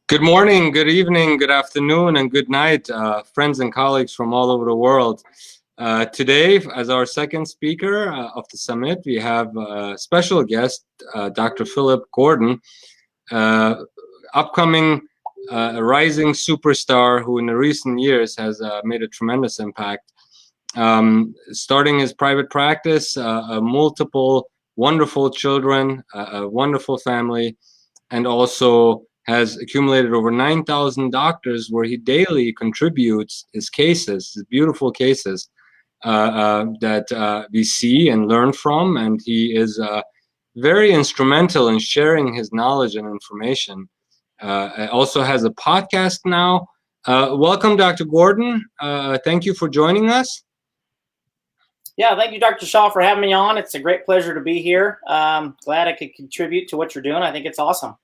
Good morning, good evening, good afternoon, and good night, friends and colleagues from all over the world. Today, as our second speaker of the summit, we have a special guest, Dr. Philip Gordon, upcoming rising superstar who in the recent years has made a tremendous impact. Starting his private practice, multiple wonderful children, a wonderful family, and also has accumulated over 9,000 doctors where he daily contributes his cases, his beautiful cases that we see and learn from. And he is very instrumental in sharing his knowledge and information. Also has a podcast now. Welcome, Dr. Gordon. Thank you for joining us. Yeah, thank you, Dr. Shaw, for having me on. It's a great pleasure to be here. Glad I could contribute to what you're doing. I think it's awesome.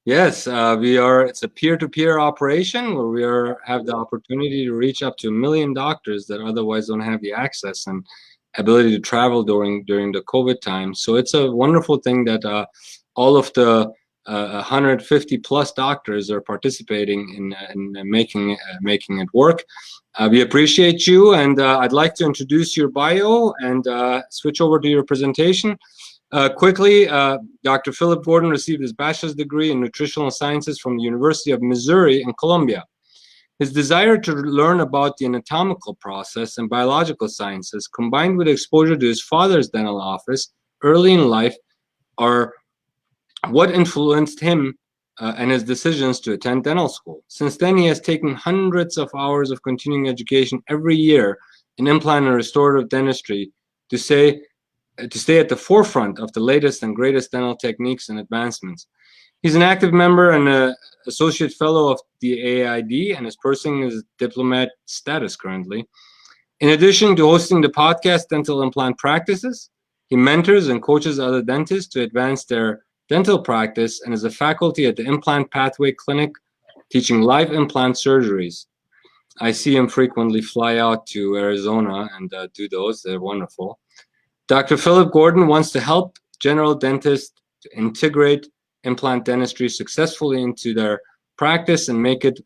Yes, it's a peer-to-peer operation where we have the opportunity to reach up to 1 million doctors that otherwise don't have the access and ability to travel during the COVID time. So it's a wonderful thing that all of the 150 plus doctors are participating in making it work. We appreciate you, and I'd like to introduce your bio and switch over to your presentation. Quickly, Dr. Philip Gordon received his bachelor's degree in nutritional sciences from the University of Missouri in Columbia. His desire to learn about the anatomical process and biological sciences, combined with exposure to his father's dental office early in life, are what influenced him and his decisions to attend dental school. Since then, he has taken hundreds of hours of continuing education every year in implant and restorative dentistry to stay at the forefront of the latest and greatest dental techniques and advancements. He's an active member and an associate fellow of the AAID and is pursuing his diplomat status currently. In addition to hosting the podcast Dental Implant Practices, he mentors and coaches other dentists to advance their dental practice and is a faculty at the Implant Pathway Clinic teaching live implant surgeries. I see him frequently fly out to Arizona and do those. They're wonderful. Dr. Philip Gordon wants to help general dentists to integrate implant dentistry successfully into their practice and make it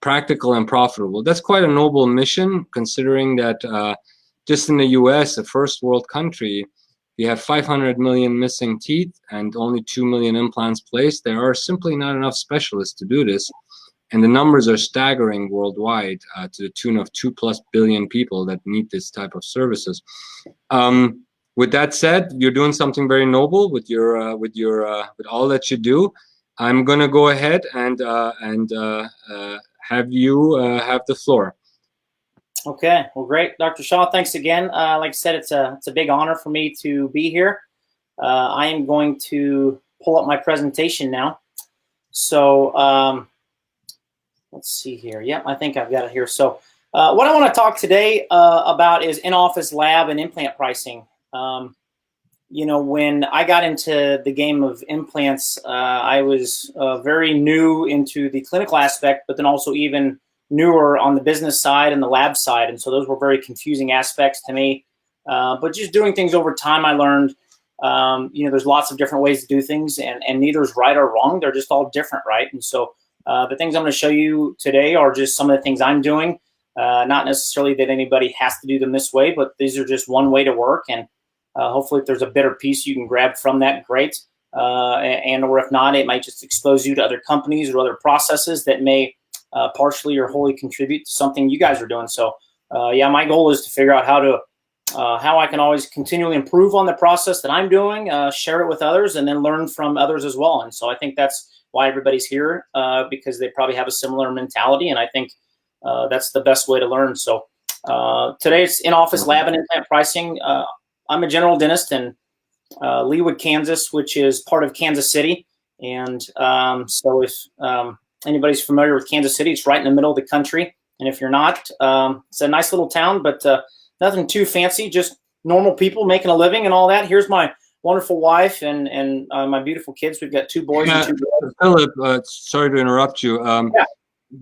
practical and profitable. That's quite a noble mission, considering that just in the US, a first world country, we have 500 million missing teeth and only 2 million implants placed. There are simply not enough specialists to do this. And the numbers are staggering worldwide to the tune of 2+ billion people that need this type of services. With that said, you're doing something very noble with all that you do. I'm gonna go ahead and have you have the floor. Okay, well, great, Dr. Shaw. Thanks again. Like I said, it's a big honor for me to be here. I am going to pull up my presentation now. So. Let's see here. Yep, I think I've got it here. So what I want to talk today about is in-office lab and implant pricing. You know, when I got into the game of implants, I was very new into the clinical aspect, but then also even newer on the business side and the lab side. And so those were very confusing aspects to me. But just doing things over time, I learned, you know, there's lots of different ways to do things, and neither is right or wrong. They're just all different, right? And so the things I'm going to show you today are just some of the things I'm doing. Not necessarily that anybody has to do them this way, but these are just one way to work. And hopefully if there's a better piece you can grab from that, great. And or if not, it might just expose you to other companies or other processes that may partially or wholly contribute to something you guys are doing. So yeah, my goal is to figure out how I can always continually improve on the process that I'm doing, share it with others, and then learn from others as well. And so I think that's why everybody's here, because they probably have a similar mentality, and I think that's the best way to learn. So today it's in-office lab and implant pricing. I'm a general dentist in Leawood, Kansas, which is part of Kansas City. And so if anybody's familiar with Kansas City, it's right in the middle of the country. And if you're not, it's a nice little town, but nothing too fancy, just normal people making a living and all that. Here's my wonderful wife and my beautiful kids. We've got 2 boys and 2 girls. Philip, sorry to interrupt you.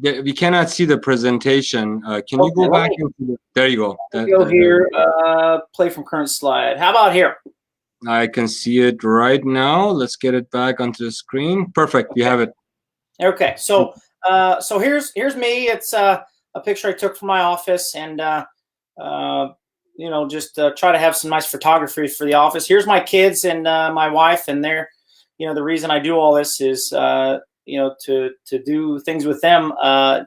We cannot see the presentation. Can you go back into there you go. Go here, play from current slide. How about here? I can see it right now. Let's get it back onto the screen. Perfect. You have it. Okay, so here's me. It's a picture I took from my office, and just try to have some nice photography for the office. Here's my kids and my wife, and they're, the reason I do all this is to do things with them. My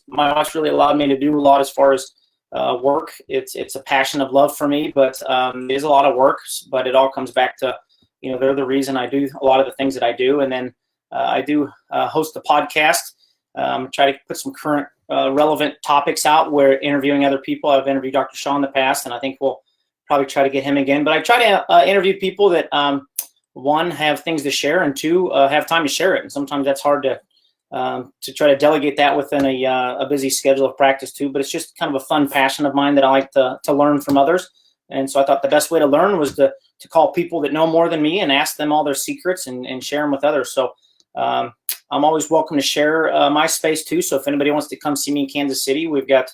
wife's really allowed me to do a lot as far as work. It's a passion of love for me, but it is a lot of work. But it all comes back to, they're the reason I do a lot of the things that I do, and then. I do host a podcast, try to put some current relevant topics out where interviewing other people. I've interviewed Dr. Shaw in the past, and I think we'll probably try to get him again. But I try to interview people that, one, have things to share, and two, have time to share it. And sometimes that's hard to try to delegate that within a busy schedule of practice too. But it's just kind of a fun passion of mine that I like to learn from others. And so I thought the best way to learn was to call people that know more than me and ask them all their secrets and share them with others. So I'm always welcome to share my space too. So if anybody wants to come see me in Kansas City, we've got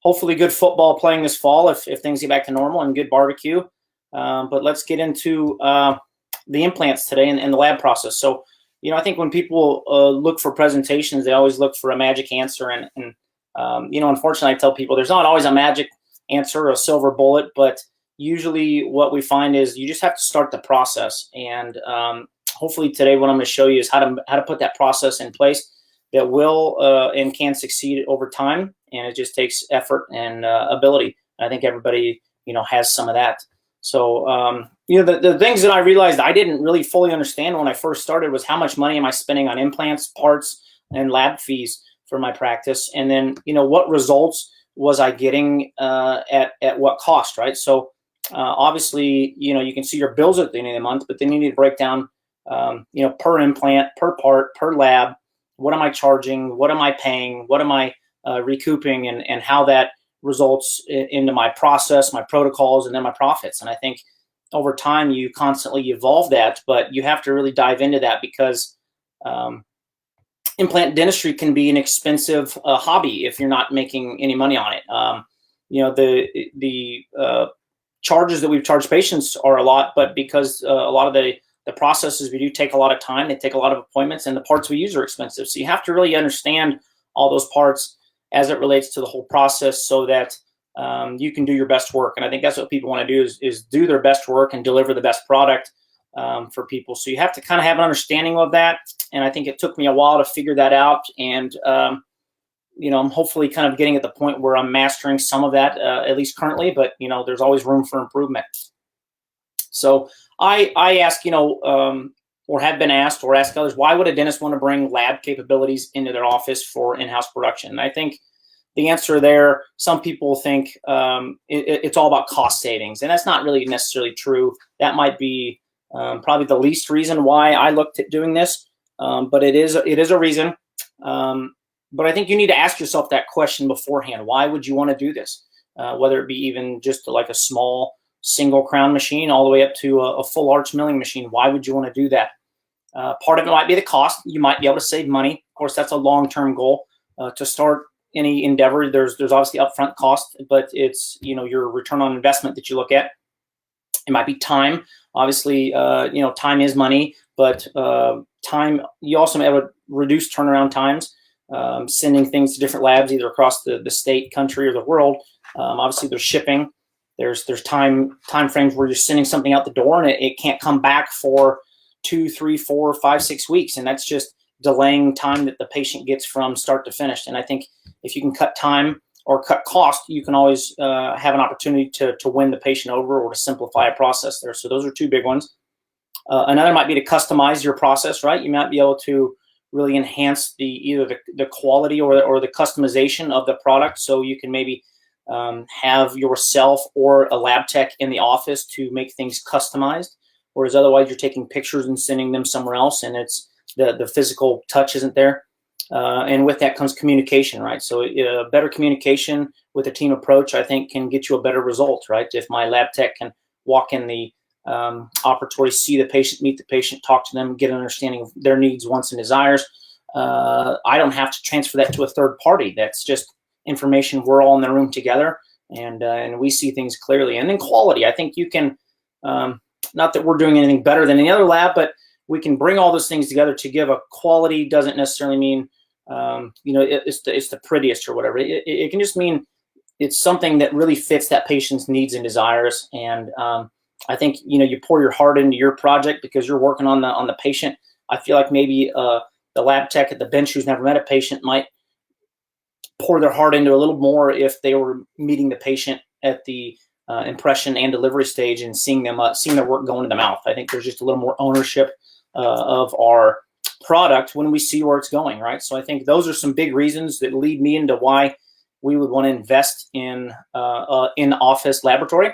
hopefully good football playing this fall if things get back to normal, and good barbecue. But let's get into the implants today and the lab process. So, I think when people look for presentations, they always look for a magic answer. And unfortunately, I tell people there's not always a magic answer or a silver bullet, but usually what we find is you just have to start the process. And hopefully today what I'm going to show you is how to put that process in place that will and can succeed over time. And it just takes effort and ability. I think everybody, has some of that. So, the things that I realized I didn't really fully understand when I first started was how much money am I spending on implants, parts, and lab fees for my practice. And then, what results was I getting at what cost, right? So obviously, you can see your bills at the end of the month, but then you need to break down per implant, per part, per lab. What am I charging? What am I paying? What am I recouping? And how that results into my process, my protocols, and then my profits. And I think over time you constantly evolve that, but you have to really dive into that because implant dentistry can be an expensive hobby if you're not making any money on it. The charges that we've charged patients are a lot, but because a lot of the processes we do take a lot of time, they take a lot of appointments, and the parts we use are expensive. So you have to really understand all those parts as it relates to the whole process so that you can do your best work. And I think that's what people want to do is do their best work and deliver the best product for people. So you have to kind of have an understanding of that. And I think it took me a while to figure that out. And, I'm hopefully kind of getting at the point where I'm mastering some of that, at least currently, but, there's always room for improvement. So I ask, or have been asked or ask others, why would a dentist want to bring lab capabilities into their office for in-house production? And I think the answer there, some people think it's all about cost savings, and that's not really necessarily true. That might be probably the least reason why I looked at doing this, but it is a reason. But I think you need to ask yourself that question beforehand. Why would you want to do this? Whether it be even just like a small single crown machine all the way up to a full arch milling machine. Why would you want to do that? Part of it might be the cost. You might be able to save money. Of course, that's a long-term goal. To start any endeavor, there's obviously upfront cost, but it's, your return on investment that you look at. It might be time. Obviously, time is money, but time, you also may have reduced turnaround times, sending things to different labs, either across the state, country, or the world. Obviously, there's shipping. There's time frames where you're sending something out the door and it can't come back for 2, 3, 4, 5, 6 weeks. And that's just delaying time that the patient gets from start to finish. And I think if you can cut time or cut cost, you can always have an opportunity to win the patient over or to simplify a process there. So those are two big ones. Another might be to customize your process, right? You might be able to really enhance either the quality or the customization of the product. So you can maybe have yourself or a lab tech in the office to make things customized, whereas otherwise you're taking pictures and sending them somewhere else, and it's the physical touch isn't there. And with that comes communication, right? So better communication with a team approach, I think, can get you a better result, right? If my lab tech can walk in the operatory, see the patient, meet the patient, talk to them, get an understanding of their needs, wants, and desires, I don't have to transfer that to a third party. That's just information. We're all in the room together, and we see things clearly. And then quality, I think you can, not that we're doing anything better than any other lab, but we can bring all those things together to give a quality. Doesn't necessarily mean it's the prettiest or whatever. It can just mean it's something that really fits that patient's needs and desires. And I think you pour your heart into your project because you're working on the patient. I feel like maybe the lab tech at the bench who's never met a patient might pour their heart into a little more if they were meeting the patient at the impression and delivery stage and seeing their work go into the mouth. I think there's just a little more ownership of our product when we see where it's going, right? So I think those are some big reasons that lead me into why we would want to invest in office laboratory.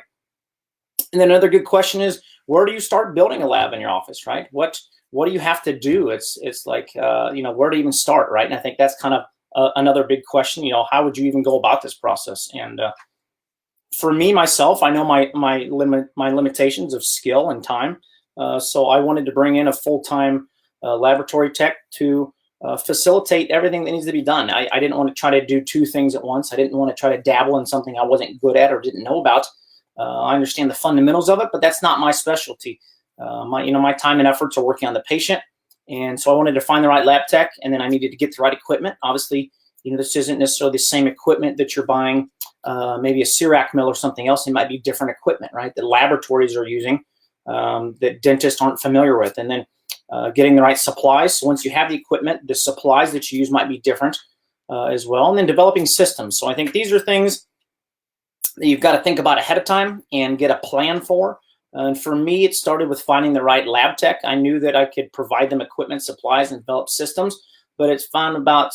And then another good question is, where do you start building a lab in your office, right? What do you have to do? It's like where to even start, right? And I think that's kind of another big question. How would you even go about this process? And for me, myself, I know my limitations of skill and time. So I wanted to bring in a full-time laboratory tech to facilitate everything that needs to be done. I didn't want to try to do two things at once. I didn't want to try to dabble in something I wasn't good at or didn't know about. I understand the fundamentals of it, but that's not my specialty. My time and efforts are working on the patient. And so I wanted to find the right lab tech, and then I needed to get the right equipment. Obviously, this isn't necessarily the same equipment that you're buying, maybe a CIRAC mill or something else. It might be different equipment, right, that laboratories are using that dentists aren't familiar with. And then getting the right supplies. So once you have the equipment, the supplies that you use might be different as well. And then developing systems. So I think these are things that you've got to think about ahead of time and get a plan for. And for me, it started with finding the right lab tech. I knew that I could provide them equipment, supplies, and develop systems, but it's about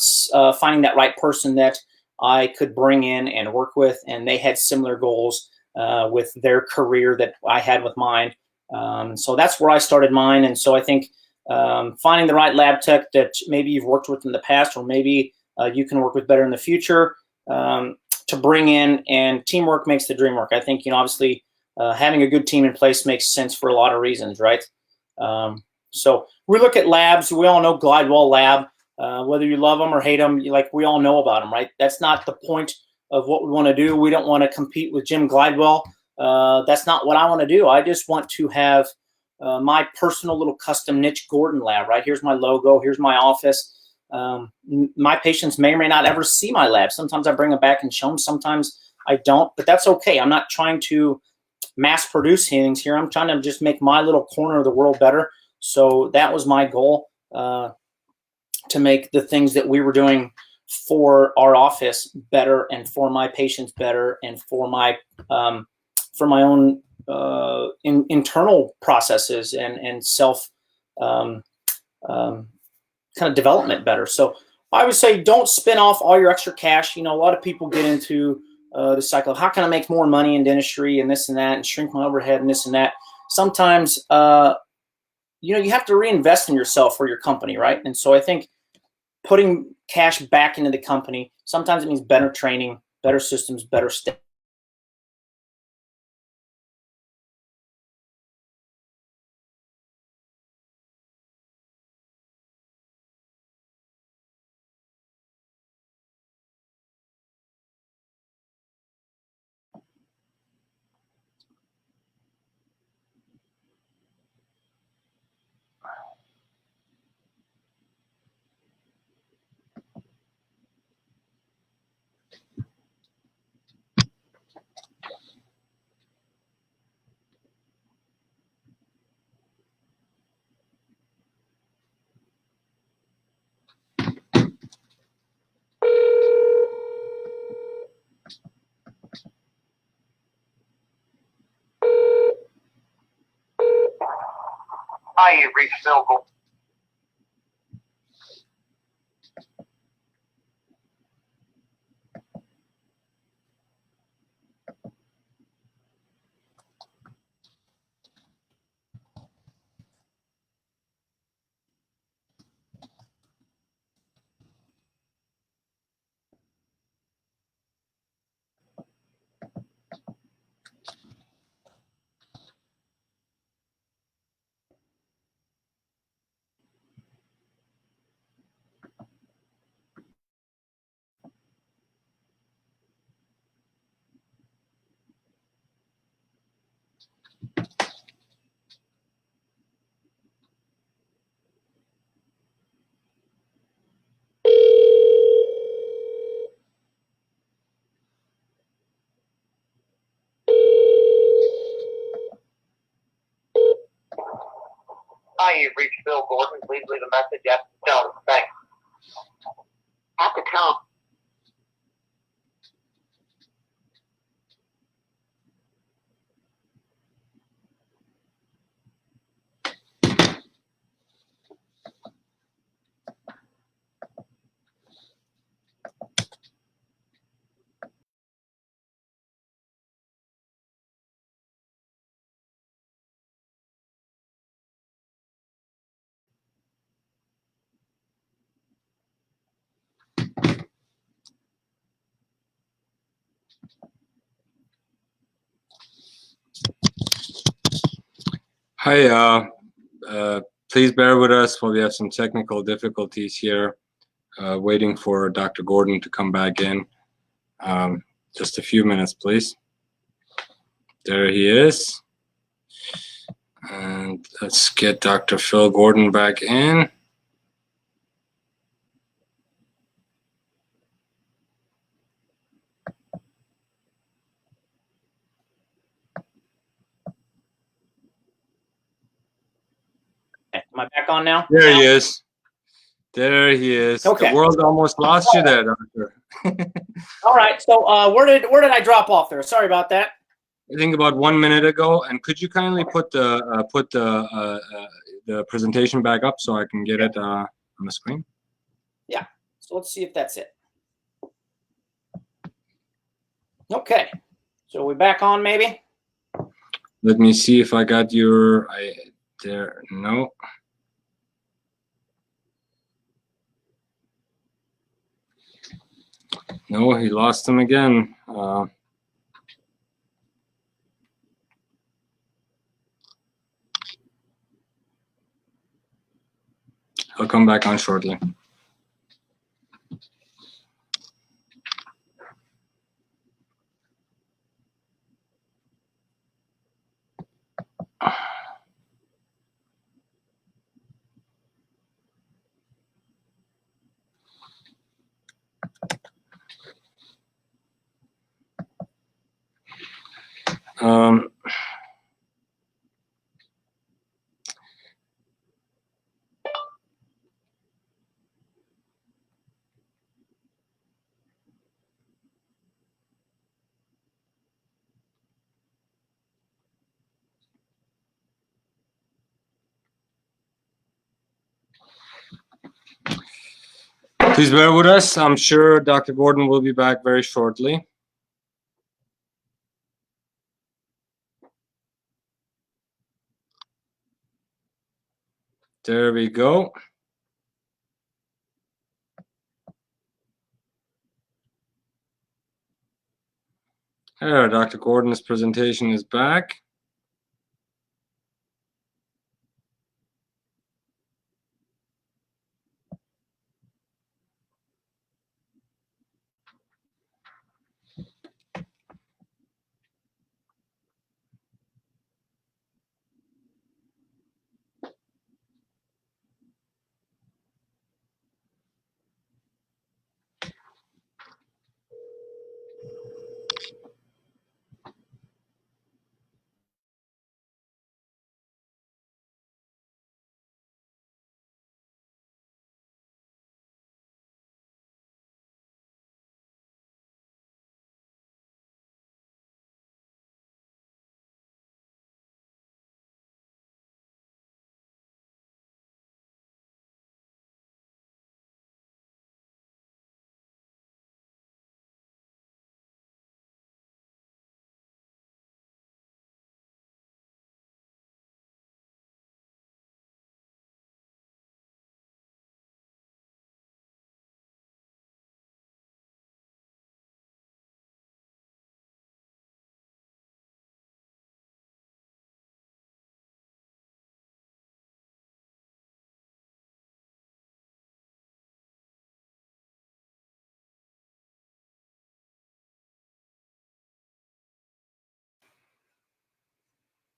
finding that right person that I could bring in and work with, and they had similar goals with their career that I had with mine. So that's where I started mine. And so I think finding the right lab tech that maybe you've worked with in the past, or maybe you can work with better in the future, to bring in, and teamwork makes the dream work. I think, obviously, having a good team in place makes sense for a lot of reasons, right? So we look at labs. We all know Glidewall Lab. Whether you love them or hate them, we all know about them, right? That's not the point of what we want to do. We don't want to compete with Jim Glidewell. That's not what I want to do. I just want to have my personal little custom niche Gordon lab, right? Here's my logo. Here's my office. My patients may or may not ever see my lab. Sometimes I bring them back and show them. Sometimes I don't, but that's okay. I'm not trying to mass produce things here. I'm trying to just make my little corner of the world better. So that was my goal, to make the things that we were doing for our office better, and for my patients better, and for my own internal processes and self kind of development better. So I would say don't spin off all your extra cash. A lot of people get into the cycle of how can I make more money in dentistry and this and that, and shrink my overhead and this and that. Sometimes, you have to reinvest in yourself or your company, right? And so I think putting cash back into the company, sometimes it means better training, better systems, better staff. Hi, you've reached Silver. Hi, you've reached Bill Gordon. Please leave a message at the tone. Thanks. At the tone. Hi, please bear with us while we have some technical difficulties here, waiting for Dr. Gordon to come back in. Just a few minutes, please. There he is. And let's get Dr. Phil Gordon back in. Am I back on now? There he is. There he is. Okay. The world almost lost you there, Doctor. All right. So where did I drop off there? Sorry about that. I think about 1 minute ago. And could you kindly put the presentation back up so I can get it on the screen? Yeah. So let's see if that's it. Okay. So we back on maybe? Let me see if I got your there. No. No, he lost him again. I'll come back on shortly. Please bear with us. I'm sure Dr. Gordon will be back very shortly. There we go. There, Dr. Gordon's presentation is back.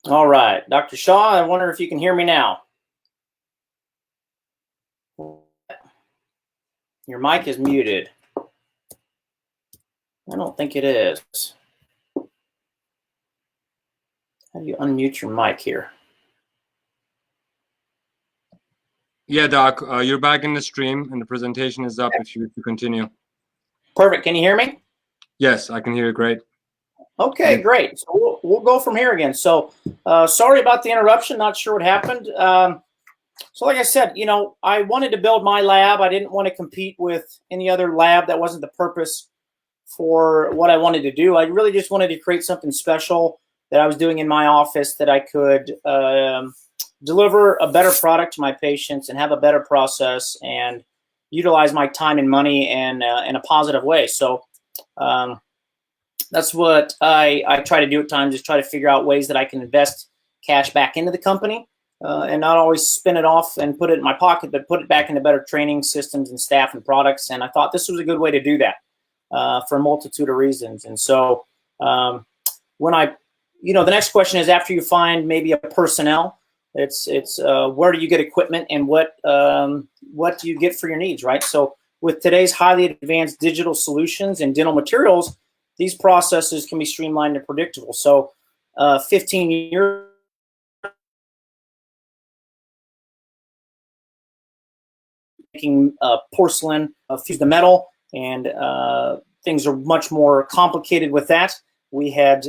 All right. Dr. Shaw, I wonder if you can hear me now. Your mic is muted. I don't think it is. How do you unmute your mic here? Yeah, Doc, you're back in the stream and the presentation is up if you continue. Perfect. Can you hear me? Yes, I can hear you great. Okay, great. So we'll go from here again. So sorry about the interruption. Not sure what happened. So like I said, you know, I wanted to build my lab. I didn't want to compete with any other lab. That wasn't the purpose for what I wanted to do. I really just wanted to create something special that I was doing in my office that I could deliver a better product to my patients and have a better process and utilize my time and money in a positive way. So that's what I try to do at times, is try to figure out ways that I can invest cash back into the company and not always spin it off and put it in my pocket, but put it back into better training systems and staff and products. And I thought this was a good way to do that for a multitude of reasons. And so when the next question is, after you find maybe a personnel, it's where do you get equipment and what do you get for your needs, right? So with today's highly advanced digital solutions and dental materials, these processes can be streamlined and predictable. So 15 years making porcelain fused to metal, and things are much more complicated with that. We had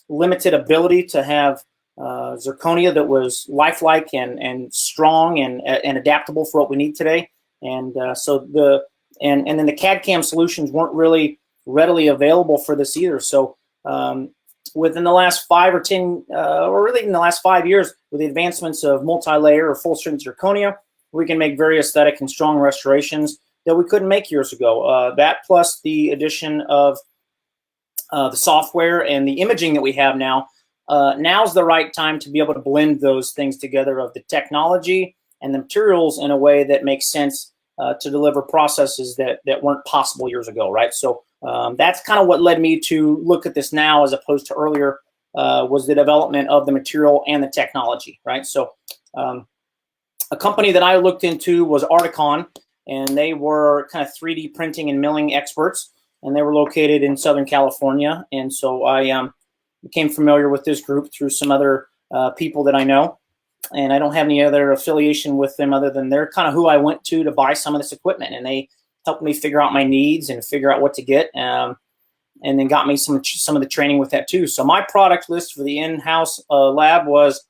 limited ability to have zirconia that was lifelike and strong and adaptable for what we need today. And and then the CAD/CAM solutions weren't really readily available for this either. So within the last 5 or 10, or really in the last 5 years, with the advancements of multi-layer or full-strength zirconia, we can make very aesthetic and strong restorations that we couldn't make years ago. That plus the addition of the software and the imaging that we have now, now's the right time to be able to blend those things together, of the technology and the materials, in a way that makes sense to deliver processes that weren't possible years ago, right? So that's kind of what led me to look at this now as opposed to earlier, was the development of the material and the technology, right? So a company that I looked into was Articon, and they were kind of 3D printing and milling experts, and they were located in Southern California. And so I became familiar with this group through some other people that I know, and I don't have any other affiliation with them other than they're kind of who I went to buy some of this equipment, and they helped me figure out my needs and figure out what to get, and then got me some of the training with that too. So my product list for the in-house lab was,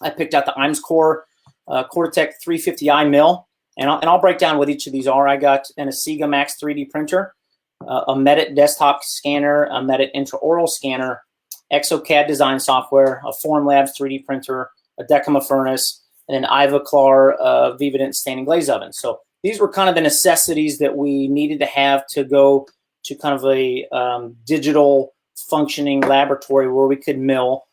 I picked out the IMSCore Cortec 350i mill, and I'll break down what each of these are. I got an Asiga Max 3D printer, a Medit desktop scanner, a Medit intraoral scanner, ExoCAD design software, a Formlabs 3D printer, a Decima furnace, and an Ivoclar Vivadent standing glaze oven. So these were kind of the necessities that we needed to have to go to kind of a digital functioning laboratory where we could mill,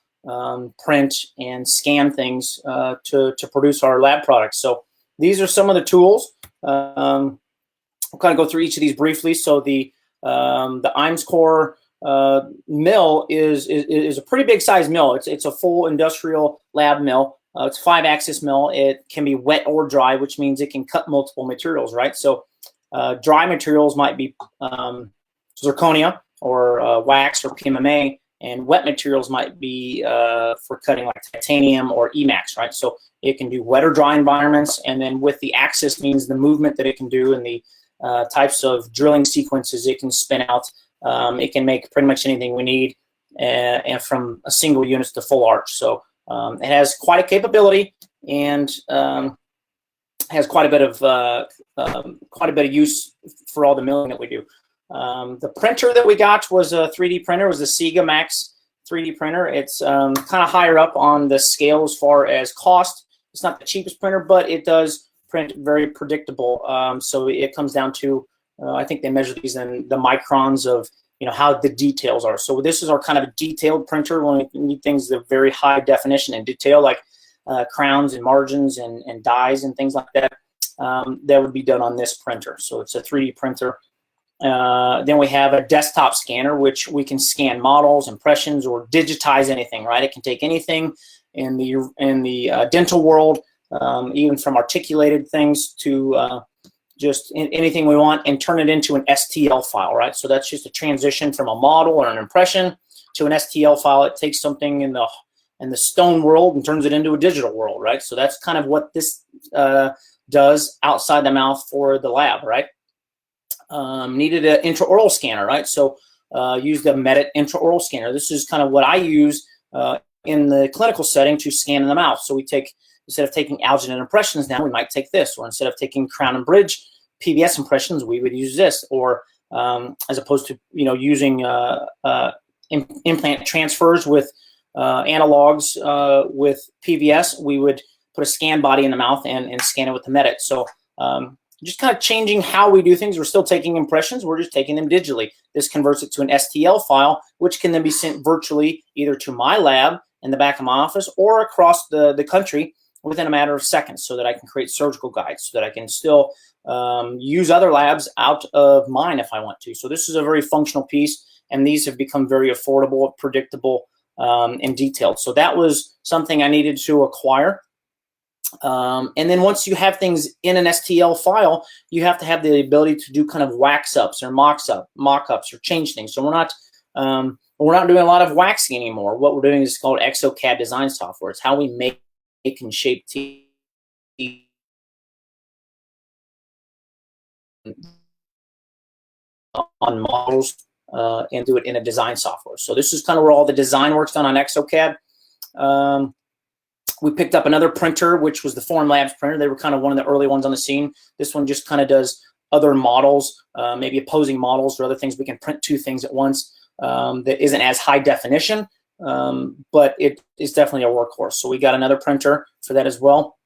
print, and scan things to produce our lab products. So these are some of the tools. I'll kind of go through each of these briefly. So the IMSCore mill is a pretty big size mill. It's a full industrial lab mill. It's a 5-axis mill. It can be wet or dry, which means it can cut multiple materials, right? So dry materials might be zirconia or wax or PMMA, and wet materials might be for cutting like titanium or Emax, right? So it can do wet or dry environments, and then with the axis means the movement that it can do and the types of drilling sequences it can spin out. It can make pretty much anything we need, and from a single unit to full arch. So it has quite a capability, and has quite a bit of use for all the milling that we do. The printer that we got was a 3D printer. It was the Asiga Max 3D printer. It's kind of higher up on the scale as far as cost. It's not the cheapest printer, but it does print very predictable. So it comes down to, I think they measure these in the microns of, how the details are. So this is our kind of a detailed printer when we need things of very high definition and detail, like crowns and margins and dies and things like that. That would be done on this printer. So it's a 3D printer. Then we have a desktop scanner, which we can scan models, impressions, or digitize anything, right? It can take anything in the dental world, even from articulated things to just anything we want, and turn it into an STL file, right? So that's just a transition from a model or an impression to an STL file. It takes something in the stone world and turns it into a digital world, right? So that's kind of what this does outside the mouth for the lab, right? Needed an intraoral scanner, right? So use the Medit intraoral scanner. This is kind of what I use in the clinical setting to scan in the mouth. So we take, instead of taking alginate impressions now, we might take this, or instead of taking crown and bridge PVS impressions, we would use this, or as opposed to, you know, using implant transfers with analogs with PVS, we would put a scan body in the mouth and scan it with the Medit. So just kind of changing how we do things. We're still taking impressions. We're just taking them digitally. This converts it to an STL file, which can then be sent virtually either to my lab in the back of my office or across the country within a matter of seconds, so that I can create surgical guides, so that I can still use other labs out of mine if I want to. So this is a very functional piece, and these have become very affordable, predictable, and detailed. So that was something I needed to acquire. And then once you have things in an STL file, you have to have the ability to do kind of wax ups or mock-ups or change things. So we're not doing a lot of waxing anymore. What we're doing is called ExoCAD design software. It's how we make and shape teeth on models and do it in a design software. So this is kind of where all the design work's done on ExoCAD. We picked up another printer, which was the Foreign Labs printer. They were kind of one of the early ones on the scene. This one just kind of does other models, maybe opposing models or other things. We can print two things at once that isn't as high definition, but it is definitely a workhorse. So we got another printer for that as well.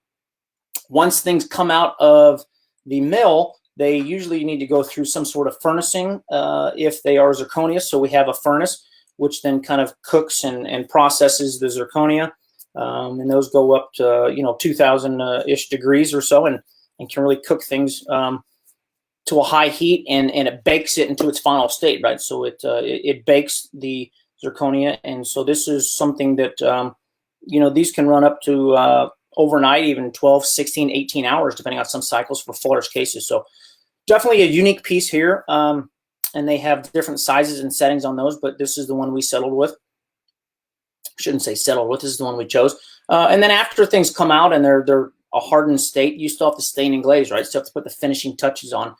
Once things come out of the mill, they usually need to go through some sort of furnacing if they are zirconia. So we have a furnace, which then kind of cooks and processes the zirconia. And those go up to 2,000-ish degrees or so, and can really cook things to a high heat, and it bakes it into its final state, right? So it bakes the zirconia, and so this is something that these can run up to overnight, even 12, 16, 18 hours, depending on some cycles for fullers cases. So definitely a unique piece here, and they have different sizes and settings on those, but this is the one we settled with. Shouldn't say settled with, this is the one we chose. And then after things come out and they're a hardened state, you still have to stain and glaze, right? Still have to put the finishing touches on.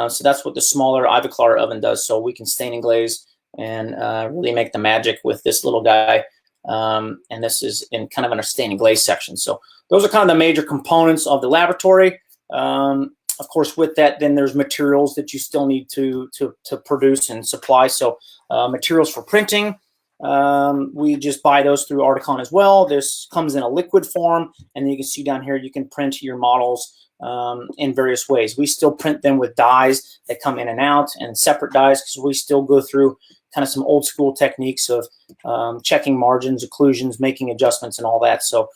So that's what the smaller Ivoclar oven does. So we can stain and glaze and really make the magic with this little guy. And this is in kind of in a stain and glaze section. So those are kind of the major components of the laboratory. Of course, with that, then there's materials that you still need to produce and supply. So materials for printing. We just buy those through Articon as well. This comes in a liquid form, and then you can see down here you can print your models in various ways. We still print them with dies that come in and out, and separate dies, because we still go through kind of some old school techniques of checking margins, occlusions, making adjustments, and all that. So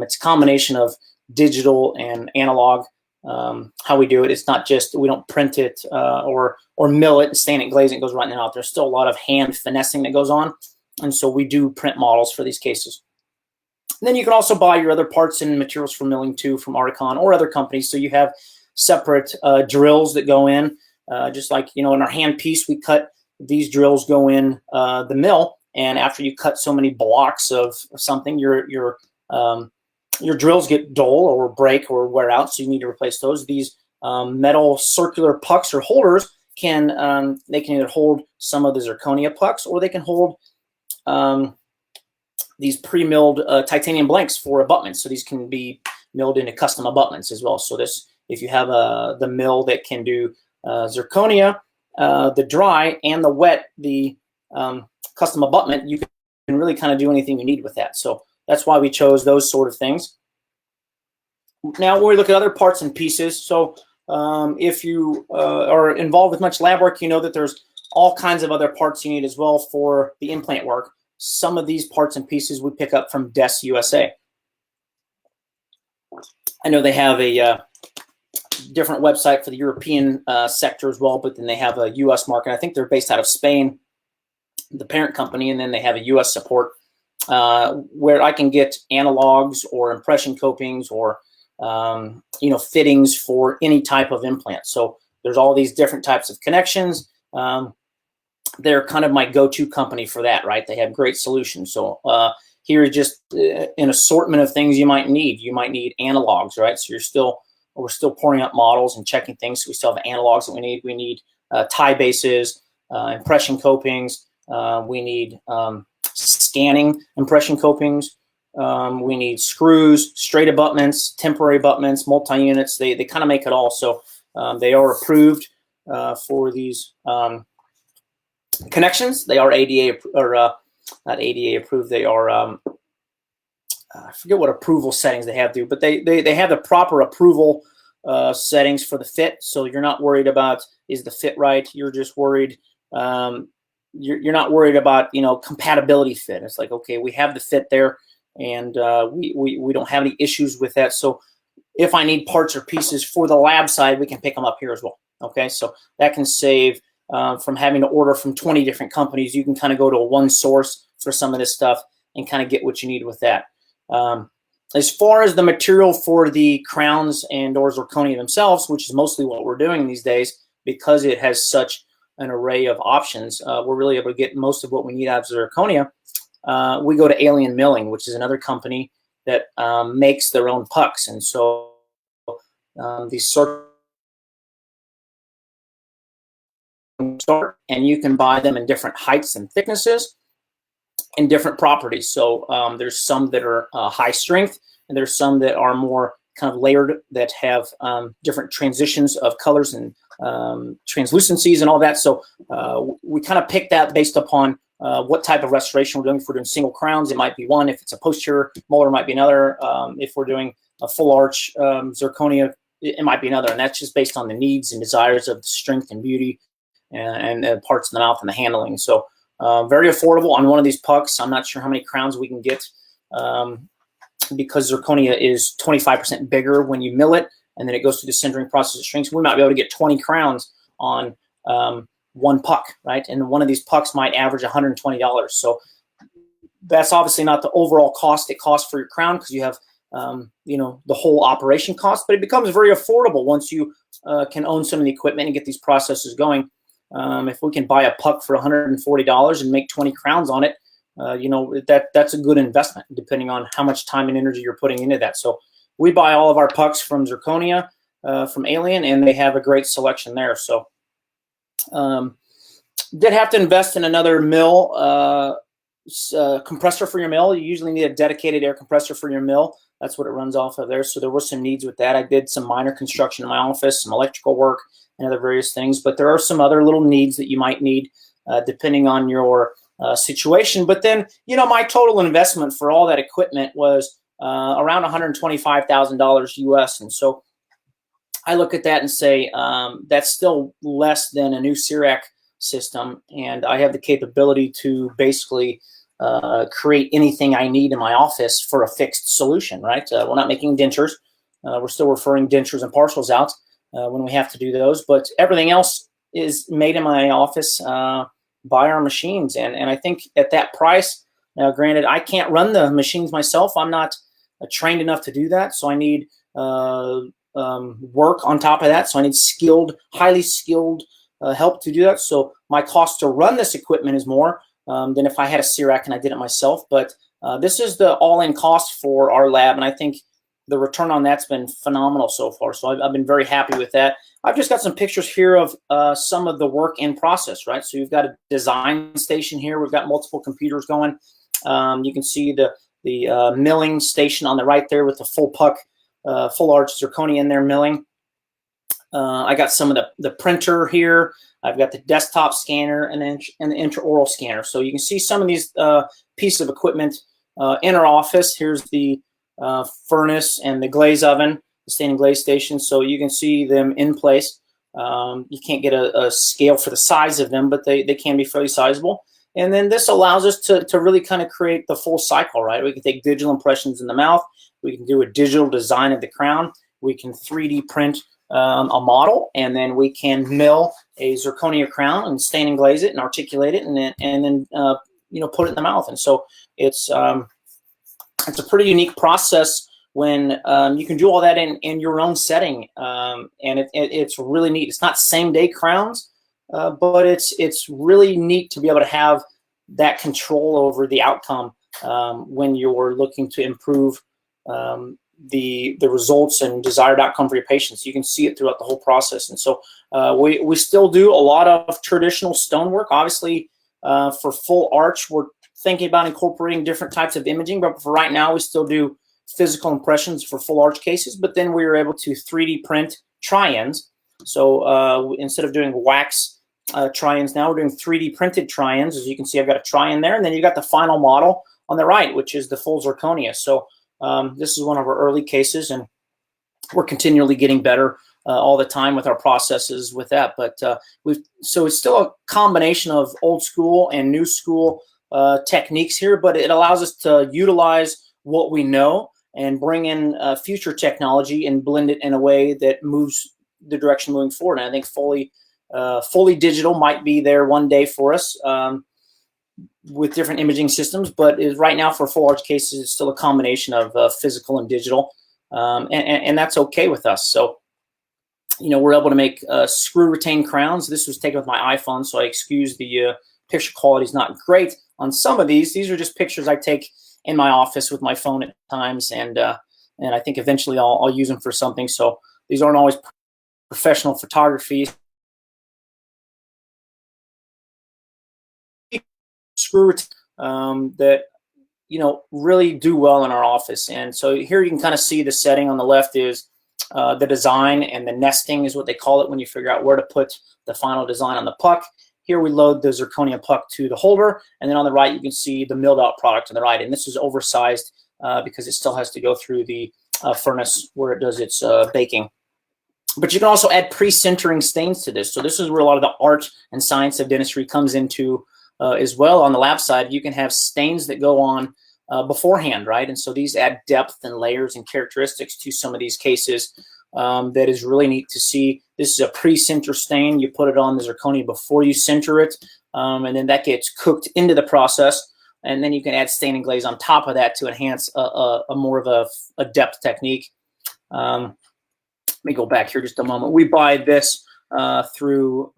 it's a combination of digital and analog. How we do it, it's not just, we don't print it or mill it and stain it, glaze it, goes right in and out. There's still a lot of hand finessing that goes on. And so we do print models for these cases. And then you can also buy your other parts and materials for milling too from Articon or other companies. So you have separate drills that go in, just like, in our hand piece, we cut, these drills go in the mill. And after you cut so many blocks of something, your drills get dull or break or wear out. So you need to replace those. These metal circular pucks or holders they can either hold some of the zirconia pucks, or they can hold these pre-milled titanium blanks for abutments. So these can be milled into custom abutments as well. So this, if you have the mill that can do zirconia, the dry and the wet, the custom abutment, you can really kind of do anything you need with that. So that's why we chose those sort of things. Now, when we look at other parts and pieces, so if you are involved with much lab work, you know that there's all kinds of other parts you need as well for the implant work. Some of these parts and pieces we pick up from Des USA. I know they have a different website for the European sector as well, but then they have a US market. I think they're based out of Spain, the parent company, and then they have a US support where I can get analogs or impression copings or fittings for any type of implant. So there's all these different types of connections. They're kind of my go-to company for that, right? They have great solutions. So here is just an assortment of things you might need. You might need analogs, right? So we're still pouring up models and checking things. So we still have analogs that we need. We need tie bases, impression copings. We need scanning impression copings. We need screws, straight abutments, temporary abutments, multi-units. They kind of make it all. So they are approved for these connections. They are ADA or not ADA approved. They are I forget what approval settings they have to, but they have the proper approval settings for the fit. So you're not worried about is the fit right. You're just worried. You're not worried about, you know, compatibility fit. It's like, okay, we have the fit there, and we don't have any issues with that. So if I need parts or pieces for the lab side, we can pick them up here as well. Okay, so that can save from having to order from 20 different companies. You can kind of go to one source for some of this stuff and kind of get what you need with that. As far as the material for the crowns and or zirconia themselves, which is mostly what we're doing these days, because it has such an array of options, we're really able to get most of what we need out of zirconia. We go to Alien Milling, which is another company that makes their own pucks. And so these sort start, and you can buy them in different heights and thicknesses and different properties. So there's some that are high strength, and there's some that are more kind of layered, that have different transitions of colors and translucencies and all that. So we kind of pick that based upon what type of restoration we're doing. If we're doing single crowns, it might be one. If it's a posterior molar, it might be another. If we're doing a full arch zirconia, it might be another. And that's just based on the needs and desires of the strength and beauty and parts of the mouth and the handling. So very affordable on one of these pucks. I'm not sure how many crowns we can get because zirconia is 25% bigger when you mill it, and then it goes through the sintering process of shrinks. We might be able to get 20 crowns on one puck, right? And one of these pucks might average $120. So that's obviously not the overall cost it costs for your crown, because you have you know, the whole operation cost, but it becomes very affordable once you can own some of the equipment and get these processes going. If we can buy a puck for $140 and make 20 crowns on it, you know, that's a good investment, depending on how much time and energy you're putting into that. So we buy all of our pucks from Zirconia, from Alien, and they have a great selection there. So did have to invest in another mill, compressor for your mill. You usually need a dedicated air compressor for your mill. That's what it runs off of there. So there were some needs with that. I did some minor construction in my office, some electrical work, and other various things. But there are some other little needs that you might need depending on your situation. But then, you know, my total investment for all that equipment was around $125,000 US. And so I look at that and say, that's still less than a new CIRAC system. And I have the capability to basically create anything I need in my office for a fixed solution, right? We're not making dentures. We're still referring dentures and partials out when we have to do those. But everything else is made in my office by our machines. And I think at that price, now granted, I can't run the machines myself. I'm not trained enough to do that. So I need work on top of that. So I need skilled, highly skilled help to do that. So my cost to run this equipment is more than if I had a CIRAC and I did it myself. But this is the all-in cost for our lab, and I think the return on that's been phenomenal so far. So I've been very happy with that. I've just got some pictures here of some of the work in process, right? So you've got a design station here. We've got multiple computers going. You can see the milling station on the right there with the full puck, full arch zirconia in there milling. I got some of the printer here. I've got the desktop scanner and then the intraoral scanner. So you can see some of these pieces of equipment in our office. Here's the furnace and the glaze oven, the standing glaze station. So you can see them in place. You can't get a scale for the size of them, but they can be fairly sizable. And then this allows us to really kind of create the full cycle, right? We can take digital impressions in the mouth. We can do a digital design of the crown. We can 3D print a model, and then we can mill a zirconia crown and stain and glaze it and articulate it, and then you know, put it in the mouth. And so it's a pretty unique process when you can do all that in your own setting, and it's really neat. It's not same day crowns, but it's really neat to be able to have that control over the outcome when you're looking to improve the results and desired outcome for your patients. You can see it throughout the whole process. And so we still do a lot of traditional stonework. Obviously, for full arch, we're thinking about incorporating different types of imaging, but for right now, we still do physical impressions for full arch cases, but then we were able to 3D print try-ins. So instead of doing wax try-ins now, we're doing 3D printed try-ins. As you can see, I've got a try-in there, and then you got the final model on the right, which is the full zirconia. So this is one of our early cases, and we're continually getting better all the time with our processes with that. But so it's still a combination of old school and new school techniques here, but it allows us to utilize what we know and bring in future technology and blend it in a way that moves the direction moving forward. And I think fully digital might be there one day for us with different imaging systems, but right now for full arch cases, it's still a combination of physical and digital, and that's okay with us. So, we're able to make screw retained crowns. This was taken with my iPhone, so I excuse the picture quality is not great on some of these. These are just pictures I take in my office with my phone at times, and I think eventually I'll use them for something. So these aren't always professional photography. Screw that really do well in our office. And so here you can kind of see the setting on the left is the design, and the nesting is what they call it when you figure out where to put the final design on the puck. Here we load the zirconia puck to the holder, and then on the right you can see the milled out product on the right. And this is oversized because it still has to go through the furnace where it does its baking. But you can also add pre-sintering stains to this. So this is where a lot of the art and science of dentistry comes into as well. On the lab side, you can have stains that go on beforehand, right? And so these add depth and layers and characteristics to some of these cases that is really neat to see. This is a pre-sinter stain. You put it on the zirconia before you sinter it, and then that gets cooked into the process. And then you can add stain and glaze on top of that to enhance a more of a depth technique. Let me go back here just a moment. We buy this through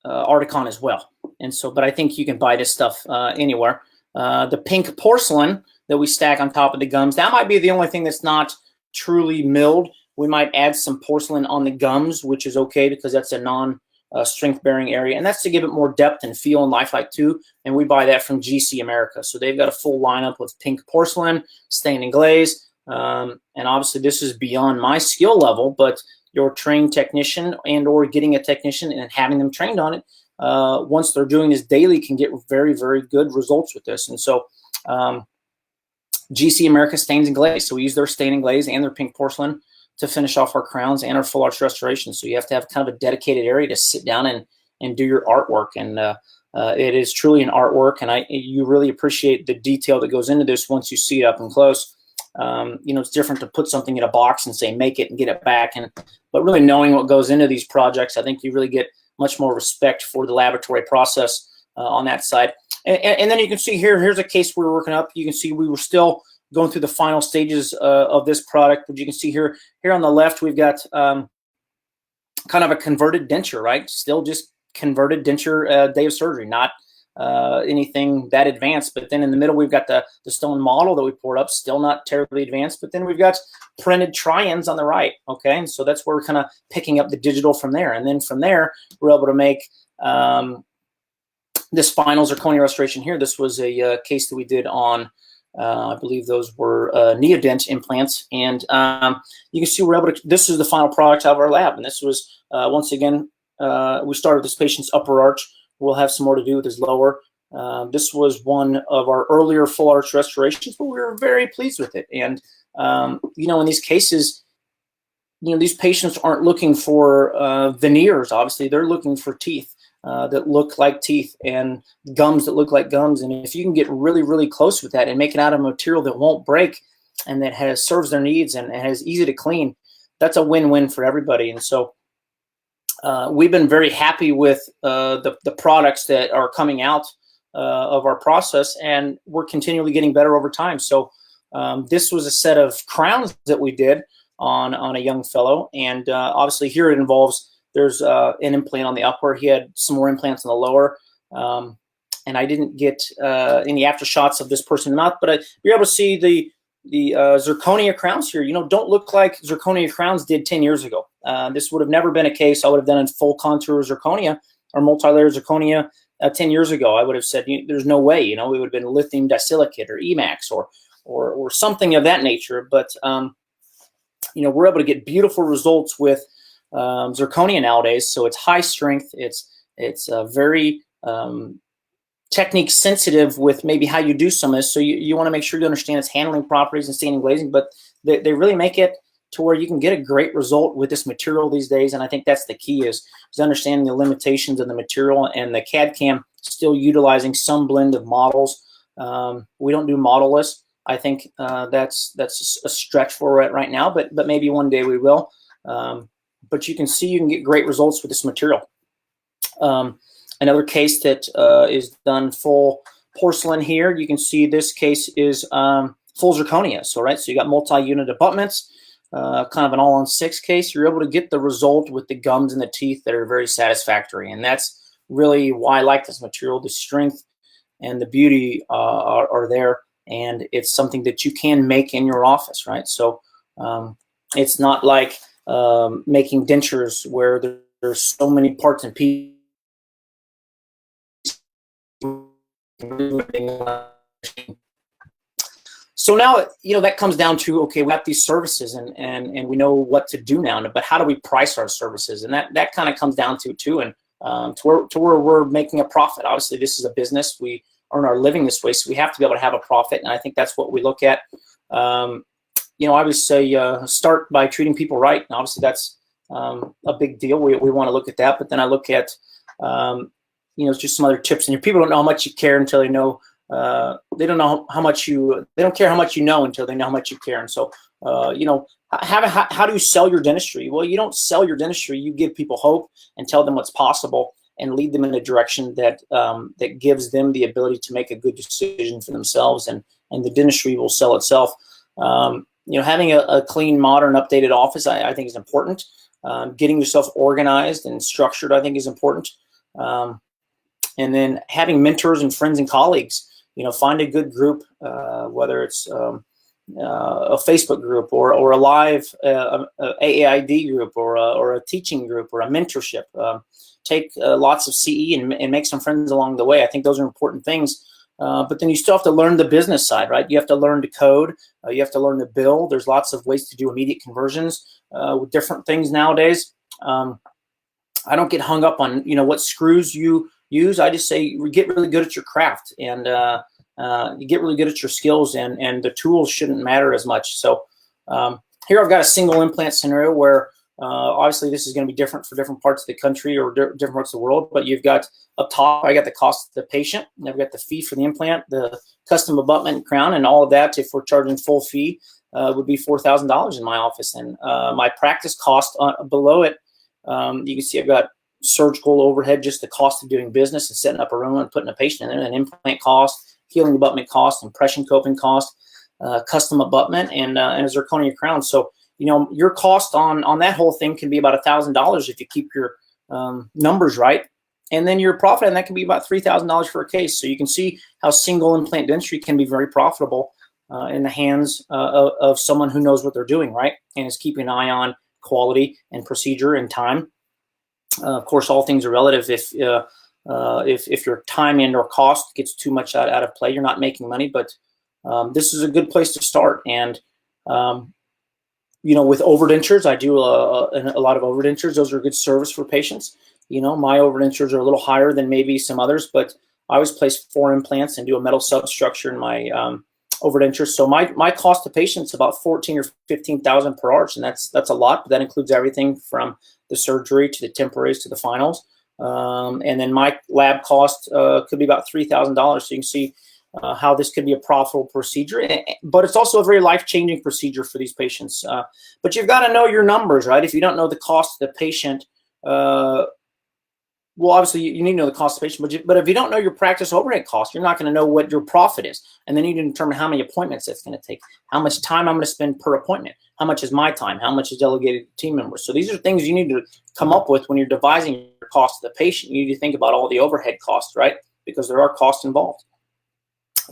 Articon as well. And so, but I think you can buy this stuff anywhere. The pink porcelain that we stack on top of the gums, that might be the only thing that's not truly milled. We might add some porcelain on the gums, which is okay because that's a non-strength bearing area. And that's to give it more depth and feel and lifelike too. And we buy that from GC America. So they've got a full lineup with pink porcelain, stain and glaze. And obviously this is beyond my skill level, but your trained technician and or getting a technician and having them trained on it, once they're doing this daily, can get very, very good results with this. And so GC America Stains and Glaze. So we use their stain and glaze and their pink porcelain to finish off our crowns and our full arch restoration. So you have to have kind of a dedicated area to sit down and do your artwork. And it is truly an artwork. And you really appreciate the detail that goes into this once you see it up and close. It's different to put something in a box and say, make it and get it back. But really knowing what goes into these projects, I think you really get much more respect for the laboratory process on that side. And then you can see here's a case we were working up. You can see we were still going through the final stages of this product. But you can see here on the left, we've got kind of a converted denture, right? Still just converted denture day of surgery, not anything that advanced. But then in the middle, we've got the stone model that we poured up, still not terribly advanced. But then we've got printed try-ins on the right, okay? And so that's where we're kind of picking up the digital from there. And then from there, we're able to make this final zirconia restoration here. This was a case that we did on, I believe those were Neodent implants. And you can see we're able to, this is the final product out of our lab. And this was, once again, we started this patient's upper arch. We'll have some more to do with his lower. This was one of our earlier full arch restorations, but we were very pleased with it. And, in these cases, these patients aren't looking for veneers, obviously. They're looking for teeth that look like teeth and gums that look like gums. And if you can get really, really close with that and make it out of a material that won't break and that serves their needs and is easy to clean, that's a win-win for everybody. And so we've been very happy with the products that are coming out of our process, and we're continually getting better over time. So this was a set of crowns that we did on a young fellow, and obviously here it involves, there's an implant on the upper. He had some more implants on the lower, and I didn't get any after shots of this person or not, but you're able to see the zirconia crowns here, don't look like zirconia crowns did 10 years ago. This would have never been a case I would have done in full contour zirconia or multi-layer zirconia 10 years ago. I would have said, there's no way, we would have been lithium disilicate or Emax or something of that nature. But, we're able to get beautiful results with zirconia nowadays. So it's high strength. It's very technique sensitive with maybe how you do some of this. So you want to make sure you understand its handling properties and staining glazing, but they really make it to where you can get a great result with this material these days. And I think that's the key is understanding the limitations of the material, and the CAD/CAM still utilizing some blend of models. We don't do modelless. I think that's a stretch for it right now, but maybe one day we will. But you can see you can get great results with this material. Another case that is done full porcelain here, you can see this case is full zirconia. So you got multi-unit abutments, kind of an all-on-6 case. You're able to get the result with the gums and the teeth that are very satisfactory, and that's really why I like this material. The strength and the beauty are there, and it's something that you can make in your office, right? So it's not like making dentures where there's so many parts and pieces. So now, that comes down to, okay, we have these services and we know what to do now, but how do we price our services? And that kind of comes down to too, and to where we're making a profit. Obviously, this is a business. We earn our living this way, so we have to be able to have a profit, and I think that's what we look at. I would say start by treating people right, and obviously that's a big deal. We want to look at that, but then I look at just some other tips. And your people don't know how much you care until they know. They don't know how much you. They don't care how much you know until they know how much you care. And so, how do you sell your dentistry? Well, you don't sell your dentistry. You give people hope and tell them what's possible and lead them in a direction that that gives them the ability to make a good decision for themselves. And the dentistry will sell itself. Having a clean, modern, updated office, I think is important. Getting yourself organized and structured, I think, is important. And then having mentors and friends and colleagues, find a good group, whether it's a Facebook group or a live AAID group or a teaching group or a mentorship. Take lots of CE and make some friends along the way. I think those are important things. But then you still have to learn the business side, right? You have to learn to code. You have to learn to build. There's lots of ways to do immediate conversions with different things nowadays. I don't get hung up on, what screws you use. I just say you get really good at your craft, and you get really good at your skills, and the tools shouldn't matter as much. So here I've got a single implant scenario where obviously this is going to be different for different parts of the country or different parts of the world, but you've got up top, I got the cost of the patient, and I've got the fee for the implant, the custom abutment and crown, and all of that, if we're charging full fee, would be $4,000 in my office. And my practice cost below it, you can see I've got surgical overhead, just the cost of doing business and setting up a room and putting a patient in there, an implant cost, healing abutment cost, impression coping cost, custom abutment, and a zirconia crown. So, your cost on that whole thing can be about $1,000 if you keep your numbers right. And then your profit, and that can be about $3,000 for a case. So you can see how single implant dentistry can be very profitable in the hands of someone who knows what they're doing, right? And is keeping an eye on quality and procedure and time. Of course, all things are relative. If your time and or cost gets too much out of play, you're not making money. But this is a good place to start. And with overdentures, I do a lot of overdentures. Those are a good service for patients. My overdentures are a little higher than maybe some others, but I always place 4 implants and do a metal substructure in my overdentures. So my cost to patients is about $14,000 or $15,000 per arch, and that's a lot. But that includes everything from the surgery to the temporaries to the finals. And then my lab cost could be about $3,000. So you can see how this could be a profitable procedure, but it's also a very life-changing procedure for these patients. But you've got to know your numbers, right? If you don't know the cost of the patient, well, obviously you need to know the cost of the patient, but if you don't know your practice overhead cost, you're not going to know what your profit is. And then you need to determine how many appointments that's going to take, how much time I'm going to spend per appointment, how much is my time, how much is delegated to team members. So these are things you need to come up with when you're devising your cost of the patient. You need to think about all the overhead costs, right? because there are costs involved.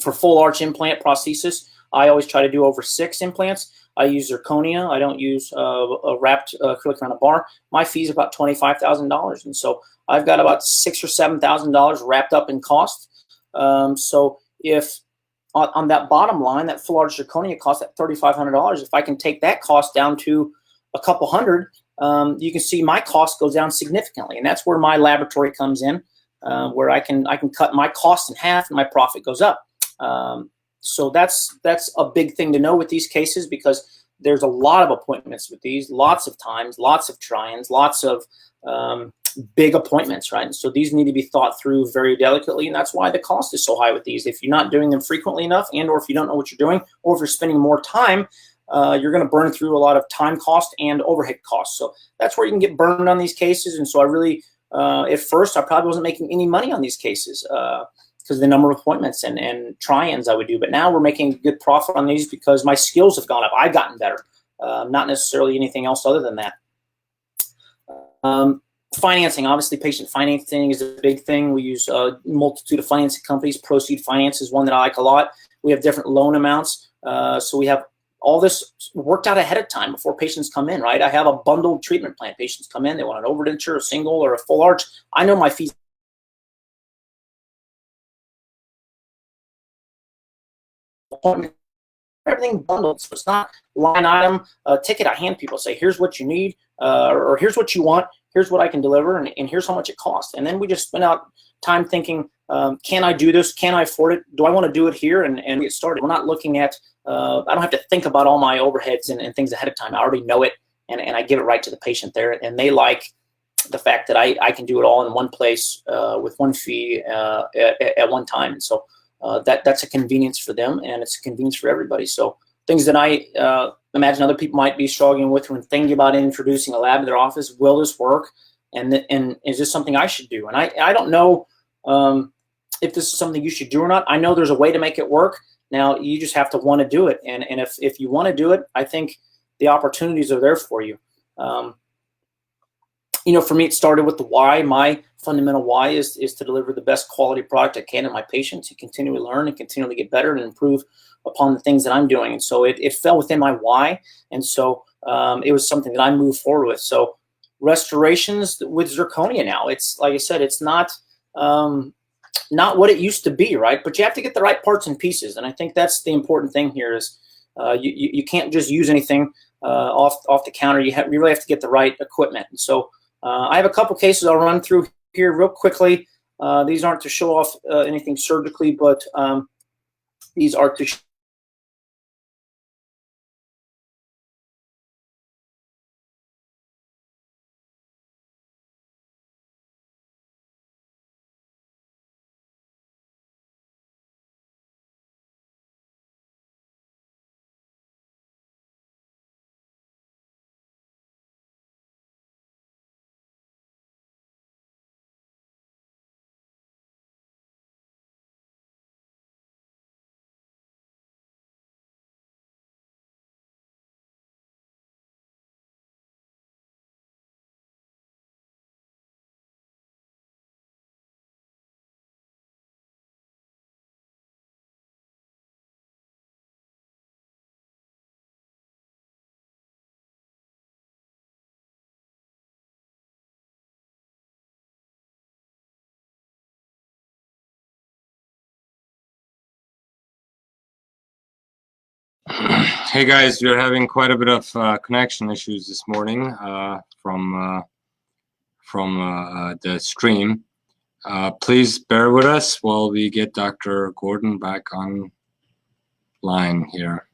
For full arch implant prosthesis, I always try to do over 6 implants. I use zirconia. I don't use a wrapped acrylic around a bar. My fee is about $25,000, and so I've got about $6,000 or $7,000 wrapped up in cost. So if on that bottom line, that full arch zirconia cost at $3,500, if I can take that cost down to a couple hundred, you can see my cost goes down significantly, and that's where my laboratory comes in, where I can cut my cost in half and my profit goes up. So that's a big thing to know with these cases, because there's a lot of appointments with these, lots of times, lots of try-ins, lots of big appointments, right? And so these need to be thought through very delicately, and that's why the cost is so high with these. If you're not doing them frequently enough, and or if you don't know what you're doing, or if you're spending more time, you're going to burn through a lot of time cost and overhead costs. So that's where you can get burned on these cases. And so I really, at first, I probably wasn't making any money on these cases because of the number of appointments and try-ins I would do. But now we're making good profit on these because my skills have gone up. I've gotten better, not necessarily anything else other than that. Financing, obviously, patient financing is a big thing. We use a multitude of financing companies. Proceed Finance is one that I like a lot. We have different loan amounts. So we have all this worked out ahead of time before patients come in, right? I have a bundled treatment plan. Patients come in, they want an overdenture, a single, or a full arch. I know my fees. Everything bundled, so it's not line item ticket. I hand people, say, here's what you need, or here's what you want, here's what I can deliver, and here's how much it costs. And then we just spend out time thinking, can I do this? Can I afford it? Do I want to do it here? And get started. We're not looking at, I don't have to think about all my overheads and things ahead of time. I already know it, and I give it right to the patient there. And they like the fact that I can do it all in one place with one fee at one time. And so that's a convenience for them, and it's a convenience for everybody. So things that I imagine other people might be struggling with when thinking about introducing a lab in their office: will this work? And is this something I should do? And I don't know if this is something you should do or not. I know there's a way to make it work. Now you just have to want to do it. And if you want to do it, I think the opportunities are there for you. You know, for me, it started with the why. My fundamental why is to deliver the best quality product I can to my patients, to continually learn and continually get better and improve upon the things that I'm doing. And so it fell within my why. And so it was something that I moved forward with. So restorations with zirconia now, it's like I said, it's not what it used to be, right? But you have to get the right parts and pieces. And I think that's the important thing here is you can't just use anything off the counter. You really have to get the right equipment. And so I have a couple cases I'll run through here real quickly. These aren't to show off anything surgically, but these are to Hey guys, we're having quite a bit of connection issues this morning from the stream. Please bear with us while we get Dr. Gordon back online here.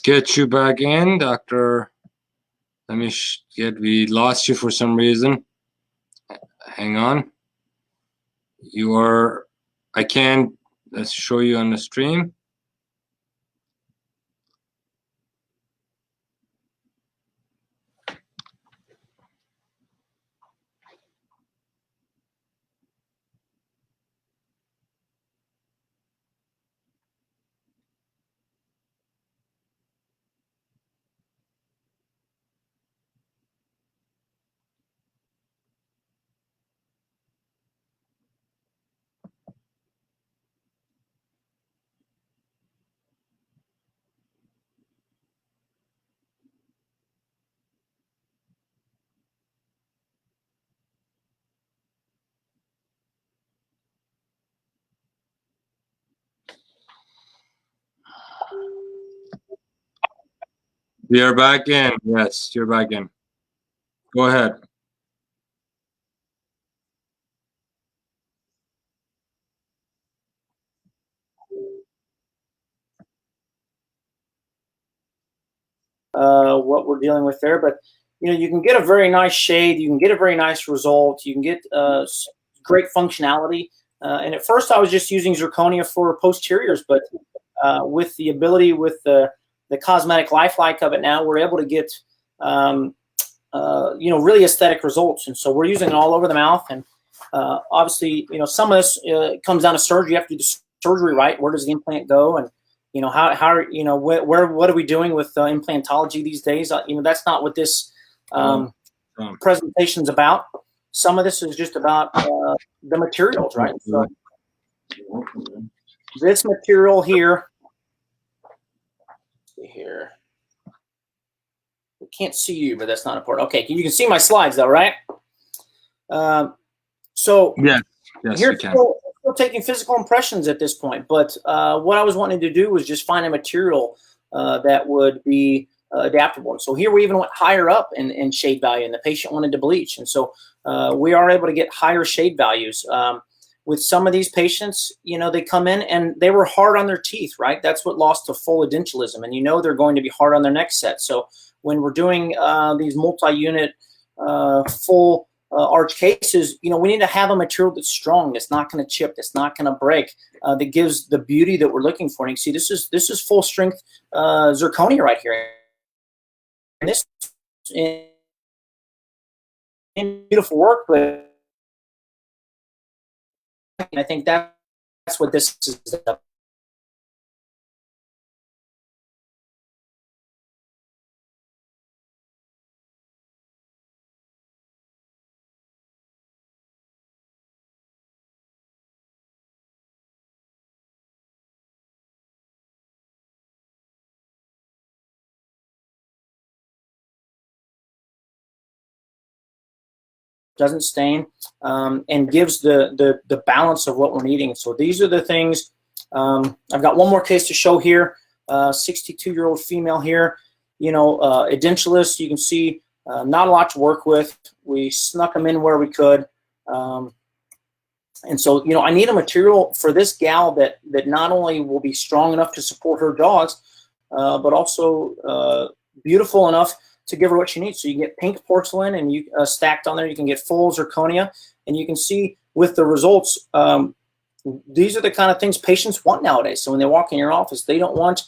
get you back in, Doctor. Let me we lost you for some reason. Hang on. You are, I can't, let's show you on the stream. You're back in. Yes, you're back in. Go ahead. What we're dealing with there, but you can get a very nice shade, you can get a very nice result, you can get great functionality. And at first I was just using zirconia for posteriors, but with the ability, with the cosmetic lifelike of it now, we're able to get really aesthetic results. And so we're using it all over the mouth. And obviously, some of this comes down to surgery. You have to do the surgery right. Where does the implant go? And how what are we doing with implantology these days? That's not what this presentation is about. Some of this is just about the materials, right? So this material here, we can't see you, but that's not important. Okay, you can see my slides though, right? So yes, here we can. Still taking physical impressions at this point, but what I was wanting to do was just find a material that would be adaptable. And so here we even went higher up in shade value, and the patient wanted to bleach. And so we are able to get higher shade values. With some of these patients, they come in and they were hard on their teeth, right? That's what lost to full edentalism. And they're going to be hard on their next set. So when we're doing these multi-unit full arch cases, we need to have a material that's strong, that's not going to chip, that's not going to break, that gives the beauty that we're looking for. And you see, this is full strength zirconia right here. And this is beautiful work, but I think that's what this is about. Doesn't stain, and gives the balance of what we're needing. So these are the things. I've got one more case to show here. 62-year-old female here. Edentulous. You can see not a lot to work with. We snuck them in where we could. And so, I need a material for this gal that not only will be strong enough to support her dogs, but also beautiful enough to give her what she needs. So you get pink porcelain, and you stacked on there. You can get full zirconia, and you can see with the results, these are the kind of things patients want nowadays. So when they walk in your office, they don't want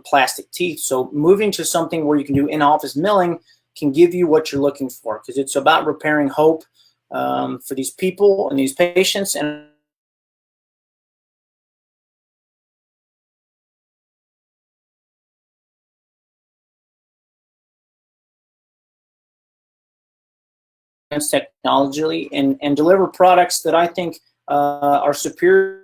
plastic teeth. So moving to something where you can do in-office milling can give you what you're looking for, because it's about repairing hope for these people and these patients. And technology and deliver products that I think are superior.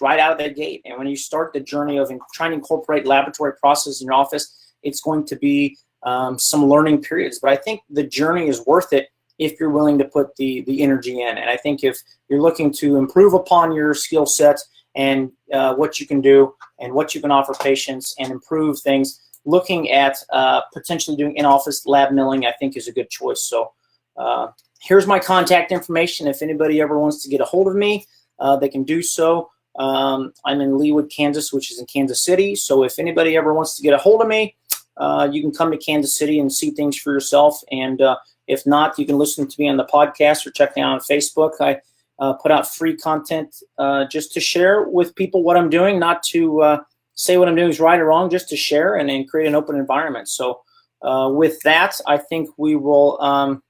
Right out of the gate. And when you start the journey of trying to incorporate laboratory processes in your office, it's going to be some learning periods. But I think the journey is worth it if you're willing to put the energy in. And I think if you're looking to improve upon your skill sets and what you can do and what you can offer patients and improve things, looking at potentially doing in-office lab milling, I think is a good choice. So here's my contact information. If anybody ever wants to get a hold of me, they can do so. I'm in Leawood, Kansas, which is in Kansas City. So if anybody ever wants to get a hold of me, you can come to Kansas City and see things for yourself. And if not, you can listen to me on the podcast or check me out on Facebook. I put out free content just to share with people what I'm doing, not to say what I'm doing is right or wrong, just to share and create an open environment. So with that, I think we will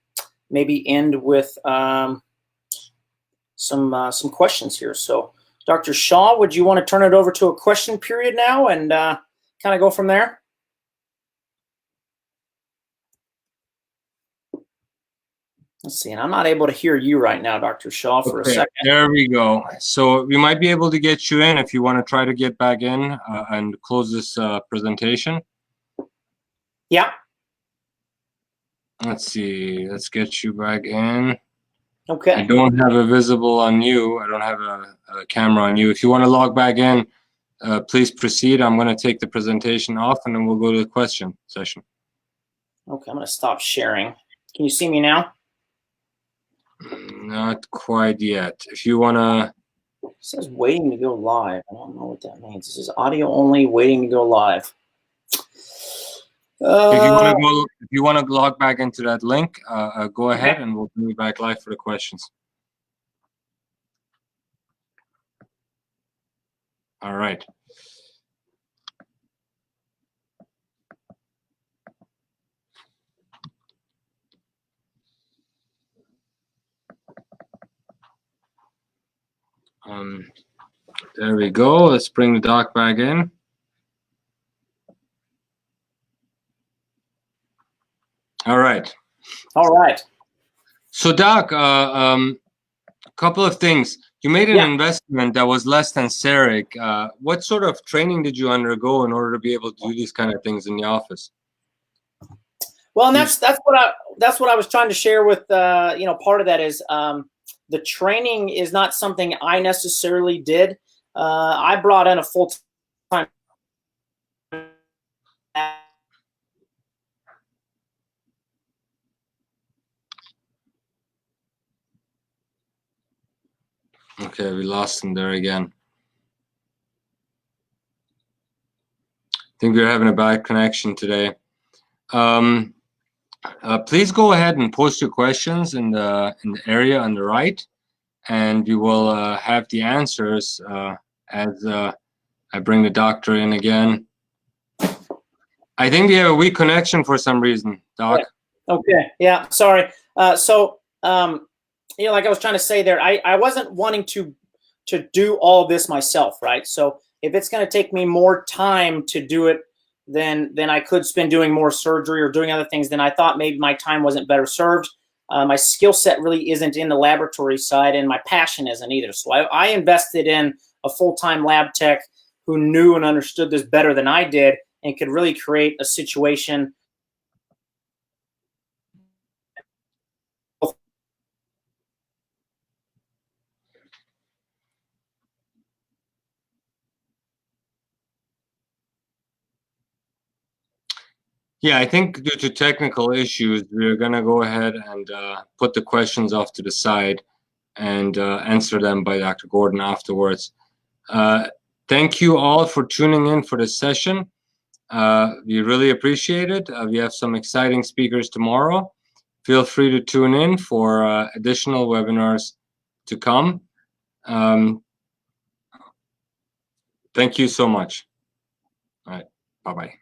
maybe end with some questions here. So Dr. Shaw, would you want to turn it over to a question period now and kind of go from there? Let's see, and I'm not able to hear you right now, Dr. Shaw, for a second. There we go. So we might be able to get you in if you want to try to get back in and close this presentation. Yeah. Let's see. Let's get you back in. Okay. I don't have a visible on you. I don't have a camera on you. If you want to log back in, please proceed. I'm going to take the presentation off, and then we'll go to the question session. Okay, I'm going to stop sharing. Can you see me now? Not quite yet. If you want to... It says waiting to go live. I don't know what that means. This is audio only, waiting to go live. If you want to log back into that link, go ahead, and we'll bring you back live for the questions. All right. There we go. Let's bring the doc back in. All right. All right. So, Doc, a couple of things. You made an investment that was less than CEREC. What sort of training did you undergo in order to be able to do these kind of things in the office? Well, and that's what I was trying to share with part of that is the training is not something I necessarily did. I brought in a full-time Okay, we lost him there again. I think we're having a bad connection today. Please go ahead and post your questions in the area on the right, and we will have the answers as I bring the doctor in again. I think we have a weak connection for some reason, Doc. Okay, yeah, sorry. Like I was trying to say there, I wasn't wanting to do all this myself, right? So if it's going to take me more time to do it than I could spend doing more surgery or doing other things, then I thought maybe my time wasn't better served. My skill set really isn't in the laboratory side, and my passion isn't either. So I invested in a full-time lab tech who knew and understood this better than I did and could really create a situation. Yeah, I think due to technical issues, we're going to go ahead and put the questions off to the side and answer them by Dr. Gordon afterwards. Thank you all for tuning in for this session. We really appreciate it. We have some exciting speakers tomorrow. Feel free to tune in for additional webinars to come. Thank you so much. All right, bye-bye.